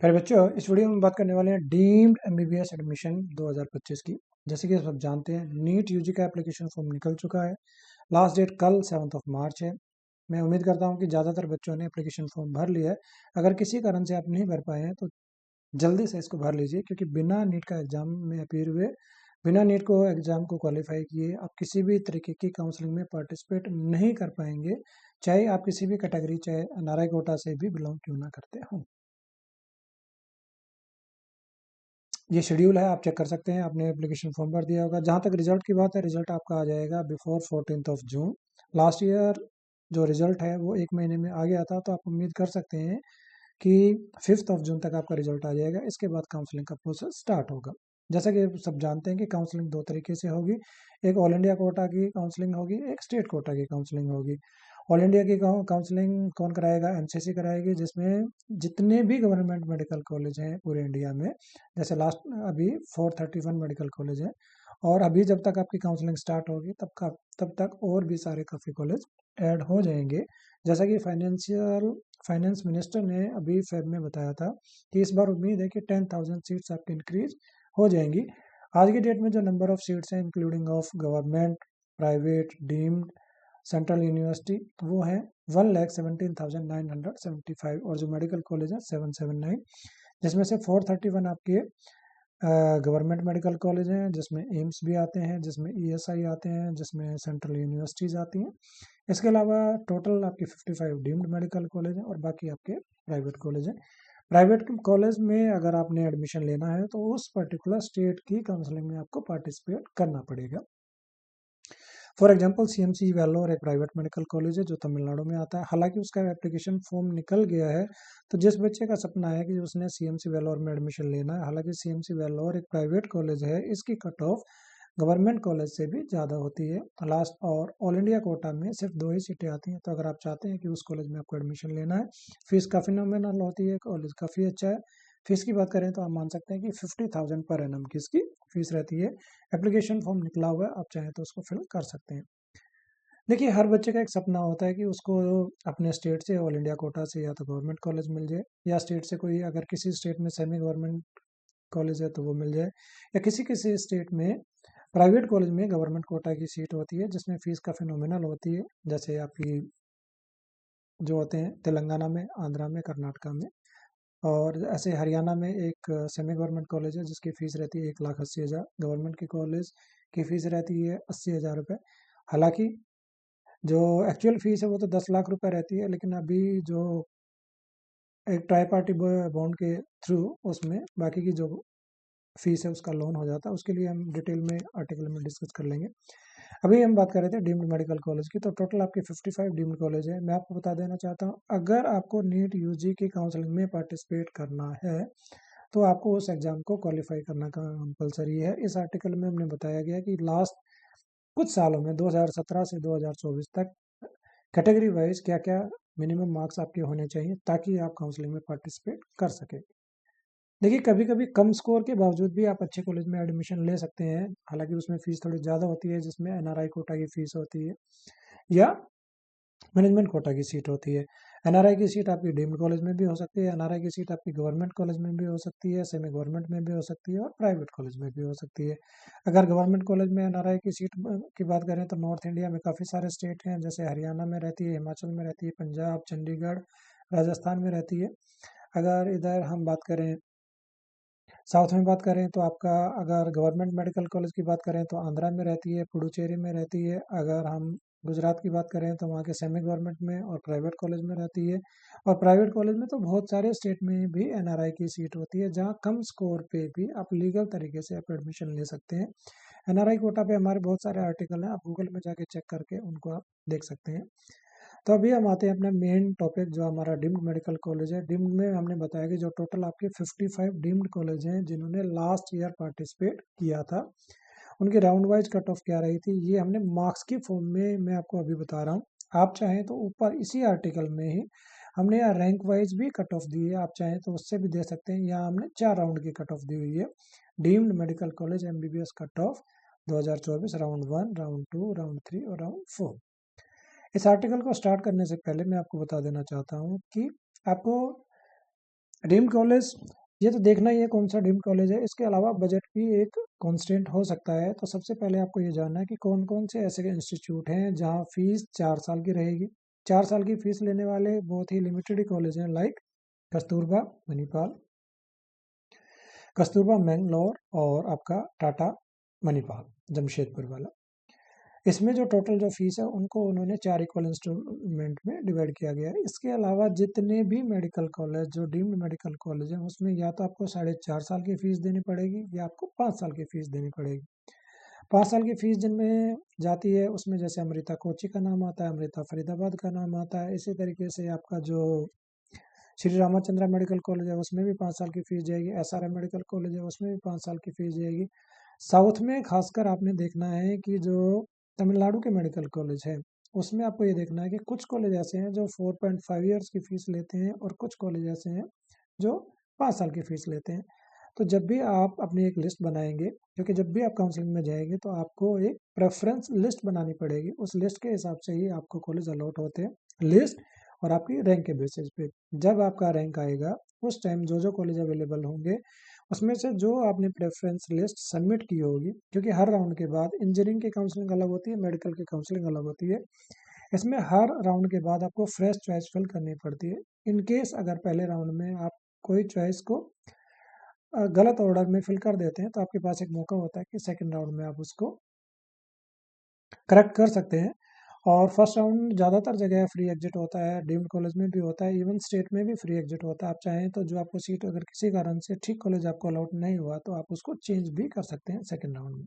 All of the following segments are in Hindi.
फिर बच्चों इस वीडियो में बात करने वाले हैं डीम्ड एमबीबीएस एडमिशन 2025 की। जैसे कि सब जानते हैं नीट यूजी का एप्लीकेशन फॉर्म निकल चुका है। लास्ट डेट कल 7 मार्च है। मैं उम्मीद करता हूं कि ज़्यादातर बच्चों ने एप्लीकेशन फॉर्म भर लिया है। अगर किसी कारण से आप नहीं भर पाए हैं तो जल्दी से इसको भर लीजिए, क्योंकि बिना नीट का एग्जाम में अपीयर हुए, बिना नीट को एग्जाम को क्वालिफाई किए आप किसी भी तरीके की काउंसलिंग में पार्टिसिपेट नहीं कर पाएंगे, चाहे आप किसी भी कैटेगरी, चाहे एनआरआई कोटा से भी बिलोंग क्यों ना करते हो। ये शेड्यूल है, आप चेक कर सकते हैं। आपने एप्लीकेशन फॉर्म भर दिया होगा। जहाँ तक रिजल्ट की बात है, रिजल्ट आपका आ जाएगा बिफोर 14 जून। लास्ट ईयर जो रिजल्ट है वो 1 महीने में आ गया था, तो आप उम्मीद कर सकते हैं कि 5 जून तक आपका रिजल्ट आ जाएगा। इसके बाद काउंसलिंग का प्रोसेस स्टार्ट होगा। जैसा कि सब जानते हैं कि काउंसलिंग दो तरीके से होगी। एक ऑल इंडिया कोटा की काउंसलिंग होगी, एक स्टेट कोटा की काउंसलिंग होगी। ऑल इंडिया की काउंसलिंग कौन कराएगा? एमसीसी कराएगी, जिसमें जितने भी गवर्नमेंट मेडिकल कॉलेज हैं पूरे इंडिया में, जैसे लास्ट अभी 431 मेडिकल कॉलेज है, और अभी जब तक आपकी काउंसलिंग स्टार्ट होगी तब तक और भी सारे काफ़ी कॉलेज ऐड हो जाएंगे। जैसा कि फाइनेंस मिनिस्टर ने अभी फेब में बताया था कि इस बार उम्मीद है कि 10,000 सीट्स आपकी इंक्रीज हो जाएंगी। आज की डेट में जो नंबर ऑफ सीट्स हैं including of government, private, deemed, central university, वो है 1,17,975, और जो मेडिकल कॉलेज है 779, जिसमें से 431 आपके गवर्नमेंट मेडिकल कॉलेज हैं, जिसमें एम्स भी आते हैं, जिसमें ईएसआई आते हैं, जिसमें सेंट्रल यूनिवर्सिटीज़ आती हैं। इसके अलावा टोटल आपके 55 डीम्ड मेडिकल कॉलेज हैं और बाकी आपके प्राइवेट कॉलेज हैं। प्राइवेट कॉलेज में अगर आपने एडमिशन लेना है तो उस पर्टिकुलर स्टेट की काउंसलिंग में आपको पार्टिसिपेट करना पड़ेगा। फॉर एग्जांपल सीएमसी वेल्लोर एक प्राइवेट मेडिकल कॉलेज है जो तमिलनाडु में आता है। हालांकि उसका एप्लीकेशन फॉर्म निकल गया है, तो जिस बच्चे का सपना है कि उसने सीएमसी वेल्लोर में एडमिशन लेना है, हालांकि सीएमसी वेल्लोर एक प्राइवेट कॉलेज है, इसकी कट ऑफ गवर्नमेंट कॉलेज से भी ज़्यादा होती है। लास्ट और ऑल इंडिया कोटा में सिर्फ 2 ही सीटें आती हैं। तो अगर आप चाहते हैं कि उस कॉलेज में आपको एडमिशन लेना है, फीस काफ़ी नॉमिनल होती है, कॉलेज काफ़ी अच्छा है। फीस की बात करें तो आप मान सकते हैं कि 50,000 पर एनम की इसकी फीस रहती है। एप्लीकेशन फॉर्म निकला हुआ है, आप चाहें तो उसको फिल कर सकते हैं। देखिए, हर बच्चे का एक सपना होता है कि उसको अपने स्टेट से ऑल इंडिया कोटा से या तो गवर्नमेंट कॉलेज मिल जाए, या स्टेट से कोई, अगर किसी स्टेट में सेमी गवर्नमेंट कॉलेज है तो वो मिल जाए, या किसी किसी स्टेट में प्राइवेट कॉलेज में गवर्नमेंट कोटा की सीट होती है जिसमें फीस काफ़ी नॉमिनल होती है, जैसे आपकी जो होते हैं तेलंगाना में, आंध्रा में, कर्नाटका में। और ऐसे हरियाणा में एक सेमी गवर्नमेंट कॉलेज है जिसकी फ़ीस रहती है 1,80,000। गवर्नमेंट की कॉलेज की फ़ीस रहती है 80,000 रुपये। हालांकि जो एक्चुअल फ़ीस है वो तो 10 लाख रुपए रहती है, लेकिन अभी जो एक ट्राई पार्टी बॉन्ड के थ्रू उसमें बाकी की जो फीस है उसका लोन हो जाता है। उसके लिए हम डिटेल में आर्टिकल में डिस्कस कर लेंगे। अभी हम बात कर रहे थे डीम्ड मेडिकल कॉलेज की। तो टोटल आपके 55 डीम्ड कॉलेज है। मैं आपको बता देना चाहता हूँ, अगर आपको नीट यूजी की काउंसलिंग में पार्टिसिपेट करना है तो आपको उस एग्ज़ाम को क्वालिफाई करना कंपलसरी है। इस आर्टिकल में हमने बताया गया कि लास्ट कुछ सालों में 2017 से 2024 तक कैटेगरी वाइज क्या क्या मिनिमम मार्क्स आपके होने चाहिए ताकि आप काउंसलिंग में पार्टिसिपेट कर सकें। देखिए, कभी कभी कम स्कोर के बावजूद भी आप अच्छे कॉलेज में एडमिशन ले सकते हैं। हालांकि उसमें फीस थोड़ी ज़्यादा होती है, जिसमें एनआरआई कोटा की फीस होती है या मैनेजमेंट कोटा की सीट होती है। एनआरआई की सीट आपकी डीम्ड कॉलेज में भी हो सकती है, एनआरआई की सीट आपकी गवर्नमेंट कॉलेज में भी हो सकती है, सेमी गवर्नमेंट में भी हो सकती है, और प्राइवेट कॉलेज में भी हो सकती है। अगर गवर्नमेंट कॉलेज में एनआरआई की सीट की बात करें तो नॉर्थ इंडिया में काफ़ी सारे स्टेट हैं, जैसे हरियाणा में रहती है, हिमाचल में रहती है, पंजाब, चंडीगढ़, राजस्थान में रहती है। अगर इधर हम बात करें, साउथ में बात करें तो आपका, अगर गवर्नमेंट मेडिकल कॉलेज की बात करें तो आंध्रा में रहती है, पुडुचेरी में रहती है। अगर हम गुजरात की बात करें तो वहाँ के सेमी गवर्नमेंट में और प्राइवेट कॉलेज में रहती है। और प्राइवेट कॉलेज में तो बहुत सारे स्टेट में भी एनआरआई की सीट होती है, जहाँ कम स्कोर पे भी आप लीगल तरीके से आप एडमिशन ले सकते हैं। एनआरआई कोटा पे हमारे बहुत सारे आर्टिकल हैं, आप गूगल में जाके चेक करके उनको आप देख सकते हैं। तो अभी हम आते हैं अपना मेन टॉपिक, जो हमारा डीम्ड मेडिकल कॉलेज है। डीम्ड में हमने बताया कि जो टोटल आपके 55 डीम्ड कॉलेज हैं जिन्होंने लास्ट ईयर पार्टिसिपेट किया था, उनकी राउंड वाइज कट ऑफ क्या रही थी, ये हमने मार्क्स की फॉर्म में मैं आपको अभी बता रहा हूँ। आप चाहें तो ऊपर इसी आर्टिकल में ही हमने यहाँ रैंक वाइज भी कट ऑफ दी है, आप चाहें तो उससे भी दे सकते हैं। यहाँ हमने 4 राउंड की कट ऑफ दी हुई है। Deemed medical college MBBS cut off 2024, round 1, round 2, round 3 और राउंड 4। इस आर्टिकल को स्टार्ट करने से पहले मैं आपको बता देना चाहता हूँ कि आपको डीम्ड कॉलेज ये तो देखना ही है कौन सा डीम्ड कॉलेज है। इसके अलावा बजट भी एक कांस्टेंट हो सकता है। तो सबसे पहले आपको ये जानना है कि कौन कौन से ऐसे इंस्टीट्यूट हैं जहाँ फीस 4 साल की रहेगी। 4 साल की फीस लेने वाले बहुत ही लिमिटेड ही कॉलेज हैं, लाइक कस्तूरबा मणिपाल, कस्तूरबा मैंगलोर और आपका टाटा मणिपाल जमशेदपुर वाला। इसमें जो टोटल जो फीस है उनको उन्होंने 4 इक्वल इंस्टॉलमेंट में डिवाइड किया गया है। इसके अलावा जितने भी मेडिकल कॉलेज जो डीम्ड मेडिकल कॉलेज हैं उसमें या तो आपको 4.5 साल की फीस देनी पड़ेगी या आपको 5 साल की फीस देनी पड़ेगी। 5 साल की फीस जिनमें जाती है उसमें जैसे अमृता कोची का नाम आता है, अमृता फरीदाबाद का नाम आता है। इसी तरीके से आपका जो श्री रामाचंद्र मेडिकल कॉलेज है उसमें भी 5 साल की फीस जाएगी। SRM मेडिकल कॉलेज है उसमें भी 5 साल की फीस जाएगी। साउथ में खासकर आपने देखना है कि जो तमिलनाडु के मेडिकल कॉलेज है उसमें आपको ये देखना है कि कुछ कॉलेज ऐसे हैं जो 4.5 ईयर्स की फीस लेते हैं और कुछ कॉलेज ऐसे हैं जो 5 साल की फीस लेते हैं। तो जब भी आप अपनी एक लिस्ट बनाएंगे, क्योंकि जब भी आप काउंसलिंग में जाएंगे तो आपको एक प्रेफरेंस लिस्ट बनानी पड़ेगी। उस लिस्ट के हिसाब से ही आपको कॉलेज अलॉट होते हैं। लिस्ट और आपकी रैंक के बेसिस पे जब आपका रैंक आएगा उस टाइम जो जो कॉलेज अवेलेबल होंगे उसमें से जो आपने प्रेफरेंस लिस्ट सबमिट की होगी, क्योंकि हर राउंड के बाद इंजीनियरिंग की काउंसलिंग अलग होती है, मेडिकल की काउंसलिंग अलग होती है। इसमें हर राउंड के बाद आपको फ्रेश चॉइस फिल करनी पड़ती है। इन केस अगर पहले राउंड में आप कोई चॉइस को गलत ऑर्डर में फिल कर देते हैं तो आपके पास एक मौका होता है कि सेकंड राउंड में आप उसको करेक्ट कर सकते हैं। और फर्स्ट राउंड ज़्यादातर जगह फ्री एग्जिट होता है, डीम्ड कॉलेज में भी होता है, इवन स्टेट में भी फ्री एग्जिट होता है। आप चाहें तो जो आपको सीट अगर किसी कारण से ठीक कॉलेज आपको अलॉट नहीं हुआ तो आप उसको चेंज भी कर सकते हैं सेकेंड राउंड में।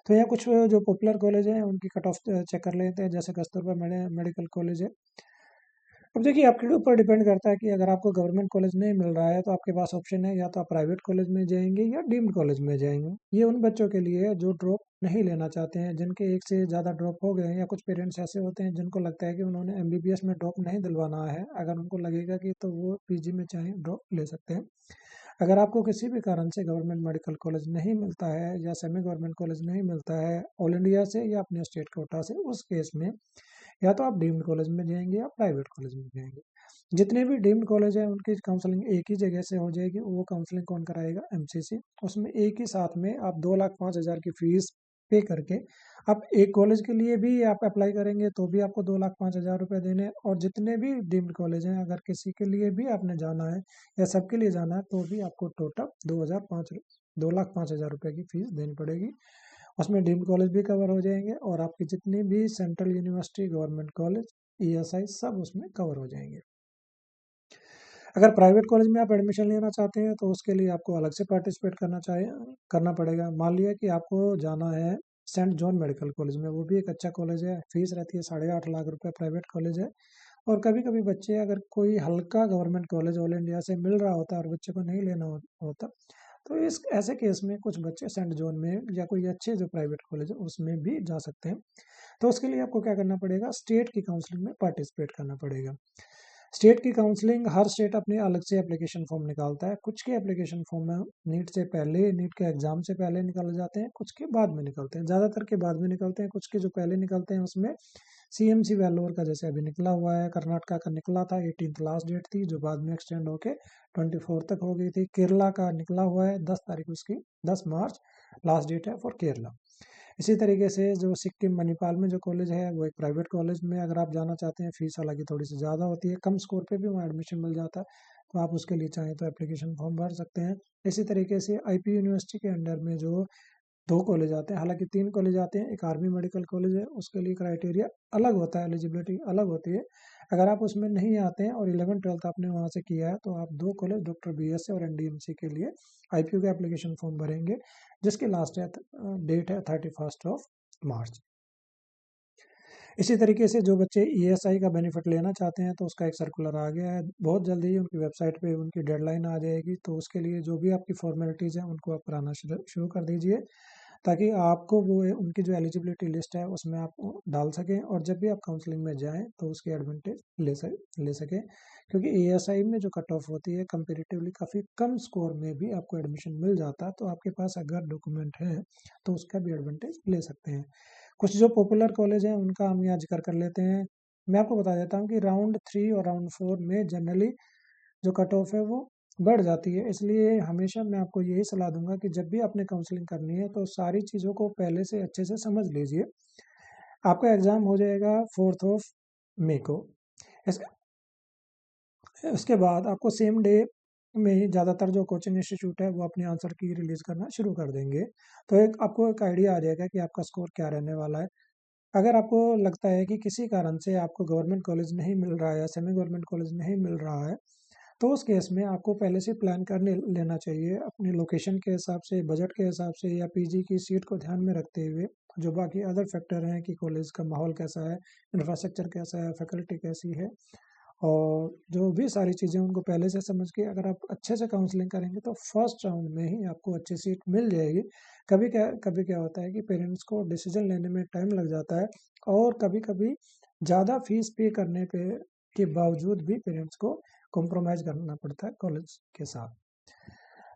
तो यहाँ कुछ जो पॉपुलर कॉलेज हैं उनकी कट ऑफ चेक कर लेते हैं। जैसे कस्तूरबा मेडिकल कॉलेज है। अब देखिए आपके ऊपर डिपेंड करता है कि अगर आपको गवर्नमेंट कॉलेज नहीं मिल रहा है तो आपके पास ऑप्शन है या तो आप प्राइवेट कॉलेज में जाएंगे या डीम्ड कॉलेज में जाएंगे। ये उन बच्चों के लिए है जो ड्रॉप नहीं लेना चाहते हैं, जिनके एक से ज़्यादा ड्रॉप हो गए हैं, या कुछ पेरेंट्स ऐसे होते हैं जिनको लगता है कि उन्होंने MBBS में ड्रॉप नहीं दिलवाना है। अगर उनको लगेगा कि तो वो PG में चाहे ड्रॉप ले सकते हैं। अगर आपको किसी भी कारण से गवर्नमेंट मेडिकल कॉलेज नहीं मिलता है या सेमी गवर्नमेंट कॉलेज नहीं मिलता है ऑल इंडिया से या अपने स्टेट कोटा से, उस केस में या तो आप डीम्ड कॉलेज में जाएंगे या प्राइवेट कॉलेज में जाएंगे। जितने भी डीम्ड कॉलेज हैं उनकी काउंसलिंग एक ही जगह से हो जाएगी। वो काउंसलिंग कौन कराएगा? MCC। उसमें एक ही साथ में आप 2,05,000 की फीस पे करके आप एक कॉलेज के लिए भी आप अप्लाई करेंगे तो भी आपको 2,05,000 रुपये देने हैं। और जितने भी डीम्ड कॉलेज हैं अगर किसी के लिए भी आपने जाना है या सबके लिए जाना है तो भी आपको टोटल 2,05,000 रुपये की फीस देनी पड़ेगी। उसमें डीम्ड कॉलेज भी कवर हो जाएंगे और आपकी जितनी भी central university, government college, ESI सब उसमें कवर हो जाएंगे। अगर प्राइवेट कॉलेज में आप एडमिशन लेना चाहते हैं तो उसके लिए आपको अलग से पार्टिसिपेट करना पड़ेगा। मान लिया कि आपको जाना है सेंट जॉन मेडिकल कॉलेज में, वो भी एक अच्छा कॉलेज है, फीस रहती है 8.5 लाख रुपए, प्राइवेट कॉलेज है। और कभी कभी बच्चे अगर कोई हल्का गवर्नमेंट कॉलेज ऑल इंडिया से मिल रहा होता है और बच्चे को नहीं लेना होता तो इस ऐसे केस में कुछ बच्चे सेंट जॉन में या कोई अच्छे जो प्राइवेट कॉलेज है उसमें भी जा सकते हैं। तो उसके लिए आपको क्या करना पड़ेगा? स्टेट की काउंसलिंग में पार्टिसिपेट करना पड़ेगा। स्टेट की काउंसलिंग हर स्टेट अपने अलग से एप्लीकेशन फॉर्म निकालता है। कुछ के एप्लीकेशन फॉर्म में नीट से पहले, नीट के एग्जाम से पहले निकाले जाते हैं, कुछ के बाद में निकलते हैं, ज़्यादातर के बाद में निकलते हैं। कुछ के जो पहले निकलते हैं उसमें CMC वेल्लोर का जैसे अभी निकला हुआ है, कर्नाटका का निकला था, 18th लास्ट डेट थी जो बाद में एक्सटेंड होके 24 तक हो गई थी। केरला का निकला हुआ है 10 तारीख उसकी, 10 मार्च लास्ट डेट है फॉर केरला। इसी तरीके से जो सिक्किम मणिपाल में जो कॉलेज है वो एक प्राइवेट कॉलेज में अगर आप जाना चाहते हैं, फीस हालांकि थोड़ी सी ज़्यादा होती है, कम स्कोर पे भी वहाँ एडमिशन मिल जाता है, तो आप उसके लिए चाहें तो एप्लीकेशन फॉर्म भर सकते हैं। इसी तरीके से IP यूनिवर्सिटी के अंडर में जो 2 कॉलेज आते हैं, हालांकि 3 कॉलेज आते हैं, एक आर्मी मेडिकल कॉलेज है, उसके लिए क्राइटेरिया अलग होता है, एलिजिबिलिटी अलग होती है। अगर आप उसमें नहीं आते हैं और 11th-12th आपने वहाँ से किया है तो आप 2 कॉलेज डॉक्टर BS और NDMC के लिए IPU का एप्लीकेशन फॉर्म भरेंगे, जिसकी लास्ट डेट है 31 मार्च। इसी तरीके से जो बच्चे ESI का बेनिफिट लेना चाहते हैं तो उसका एक सर्कुलर आ गया है, बहुत जल्दी ही उनकी वेबसाइट पे उनकी डेडलाइन आ जाएगी। तो उसके लिए जो भी आपकी फॉर्मेलिटीज़ हैं उनको आप कराना शुरू कर दीजिए, ताकि आपको वो उनकी जो एलिजिबिलिटी लिस्ट है उसमें आप डाल सकें और जब भी आप काउंसलिंग में जाएं तो उसकी एडवांटेज ले सकें। क्योंकि ESI में जो कट ऑफ होती है कंपेरेटिवली काफ़ी कम स्कोर में भी आपको एडमिशन मिल जाता है, तो आपके पास अगर डॉक्यूमेंट है तो उसका भी एडवांटेज ले सकते हैं। कुछ जो पॉपुलर कॉलेज हैं उनका हम यहाँ जिक्र कर लेते हैं। मैं आपको बता देता हूँ कि राउंड 3 और राउंड 4 में जनरली जो कट ऑफ है वो बढ़ जाती है। इसलिए हमेशा मैं आपको यही सलाह दूंगा कि जब भी आपने काउंसलिंग करनी है तो सारी चीज़ों को पहले से अच्छे से समझ लीजिए। आपका एग्ज़ाम हो जाएगा 4 ऑफ मई को। इस उसके बाद आपको सेम डे में ही ज़्यादातर जो कोचिंग इंस्टीट्यूट है वो अपनी आंसर की रिलीज़ करना शुरू कर देंगे। तो एक आपको एक आइडिया आ जाएगा कि आपका स्कोर क्या रहने वाला है। अगर आपको लगता है कि किसी कारण से आपको गवर्नमेंट कॉलेज नहीं मिल रहा है या सेमी गवर्नमेंट कॉलेज नहीं मिल रहा है, तो उस केस में आपको पहले से प्लान कर लेना चाहिए अपनी लोकेशन के हिसाब से, बजट के हिसाब से या पीजी की सीट को ध्यान में रखते हुए, जो बाकी अदर फैक्टर हैं कि कॉलेज का माहौल कैसा है, इंफ्रास्ट्रक्चर कैसा है, फैकल्टी कैसी है, और जो भी सारी चीज़ें उनको पहले से समझ के अगर आप अच्छे से काउंसलिंग करेंगे तो फर्स्ट राउंड में ही आपको अच्छी सीट मिल जाएगी। कभी क्या होता है कि पेरेंट्स को डिसीजन लेने में टाइम लग जाता है, और कभी कभी ज़्यादा फीस पे करने पे के बावजूद भी पेरेंट्स को कॉम्प्रोमाइज़ करना पड़ता है कॉलेज के साथ।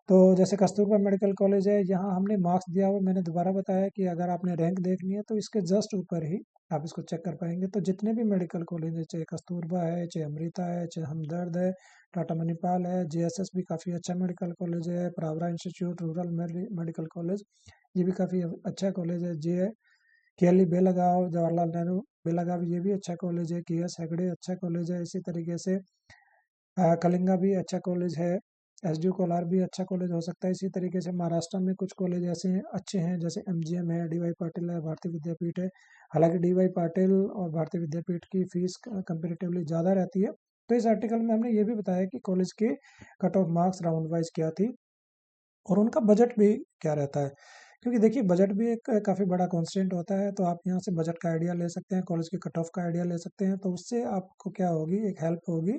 तो जैसे कस्तूरबा मेडिकल कॉलेज है, यहाँ हमने मार्क्स दिया हुआ, मैंने दोबारा बताया कि अगर आपने रैंक देखनी है तो इसके जस्ट ऊपर ही आप इसको चेक कर पाएंगे। तो जितने भी मेडिकल कॉलेज है, चाहे कस्तूरबा है, चाहे अमृता है, चाहे हमदर्द है, टाटा मणिपाल है, जेएसएस भी काफ़ी अच्छा मेडिकल कॉलेज है, Pravara institute rural medical college ये भी काफ़ी अच्छा कॉलेज है, जे केएलई बेलगांव जवाहरलाल नेहरू बेलगांव ये भी अच्छा कॉलेज है, के एस हेगड़े अच्छा कॉलेज है, इसी तरीके से कलिंगा भी अच्छा कॉलेज है, एसडीयू कोलार भी अच्छा कॉलेज हो सकता है। इसी तरीके से महाराष्ट्र में कुछ कॉलेज ऐसे हैं अच्छे हैं, जैसे एमजीएम है, डीवाई पाटिल है, भारतीय विद्यापीठ है। हालांकि डीवाई पाटिल और भारतीय विद्यापीठ की फीस कंपेरेटिवली ज़्यादा रहती है। तो इस आर्टिकल में हमने ये भी बताया कि कॉलेज के cut off marks round wise क्या थी और उनका बजट भी क्या रहता है। क्योंकि देखिए बजट भी एक काफ़ी बड़ा कॉन्स्टेंट होता है, तो आप यहाँ से बजट का आइडिया ले सकते हैं, कॉलेज के कट ऑफ का आइडिया ले सकते हैं। तो उससे आपको क्या होगी, एक हेल्प होगी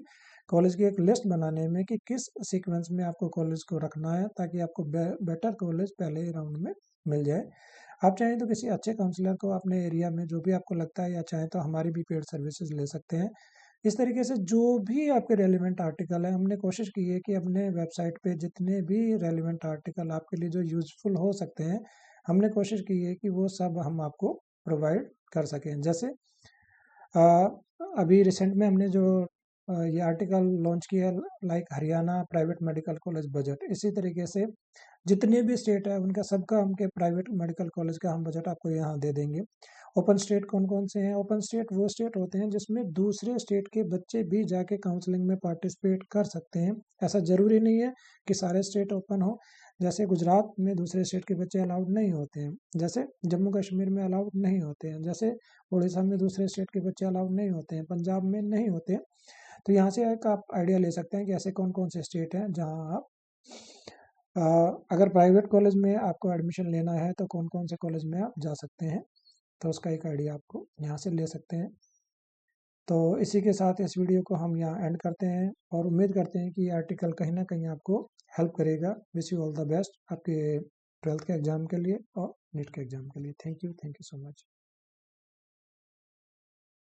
कॉलेज की एक लिस्ट बनाने में कि किस सीक्वेंस में आपको कॉलेज को रखना है, ताकि आपको बेटर कॉलेज पहले ही राउंड में मिल जाए। आप चाहें तो किसी अच्छे काउंसलर को अपने एरिया में जो भी आपको लगता है, या चाहें तो हमारी भी पेड सर्विसेज ले सकते हैं। इस तरीके से जो भी आपके रेलिवेंट आर्टिकल है, हमने कोशिश की है कि अपने वेबसाइट पे जितने भी रेलिवेंट आर्टिकल आपके लिए जो यूज़फुल हो सकते हैं, हमने कोशिश की है कि वो सब हम आपको प्रोवाइड कर सकें। जैसे अ, अभी रिसेंट में हमने जो ये आर्टिकल लॉन्च किया है, like Haryana private medical college budget, इसी तरीके से जितने भी स्टेट है उनका सबका उनके प्राइवेट मेडिकल कॉलेज का हम बजट आपको यहाँ दे देंगे। ओपन स्टेट कौन कौन से हैं? ओपन स्टेट वो स्टेट होते हैं जिसमें दूसरे स्टेट के बच्चे भी जाके काउंसलिंग में पार्टिसिपेट कर सकते हैं। ऐसा ज़रूरी नहीं है कि सारे स्टेट ओपन हो। जैसे गुजरात में दूसरे स्टेट के बच्चे अलाउड नहीं होते हैं, जैसे जम्मू कश्मीर में अलाउड नहीं होते हैं, जैसे उड़ीसा में दूसरे स्टेट के बच्चे अलाउड नहीं होते हैं, पंजाब में नहीं होते हैं। तो यहाँ से एक आप आइडिया ले सकते हैं कि ऐसे कौन कौन से स्टेट हैं जहाँ आप अ, अगर प्राइवेट कॉलेज में आपको एडमिशन लेना है तो कौन कौन से कॉलेज में आप जा सकते हैं। तो उसका एक आइडिया आपको यहाँ से ले सकते हैं। तो इसी के साथ इस वीडियो को हम यहाँ एंड करते हैं, और उम्मीद करते हैं कि ये आर्टिकल कहीं ना कहीं आपको हेल्प करेगा। Wish you all the best आपके 12th के एग्ज़ाम के लिए और नीट के एग्ज़ाम के लिए। Thank you so much.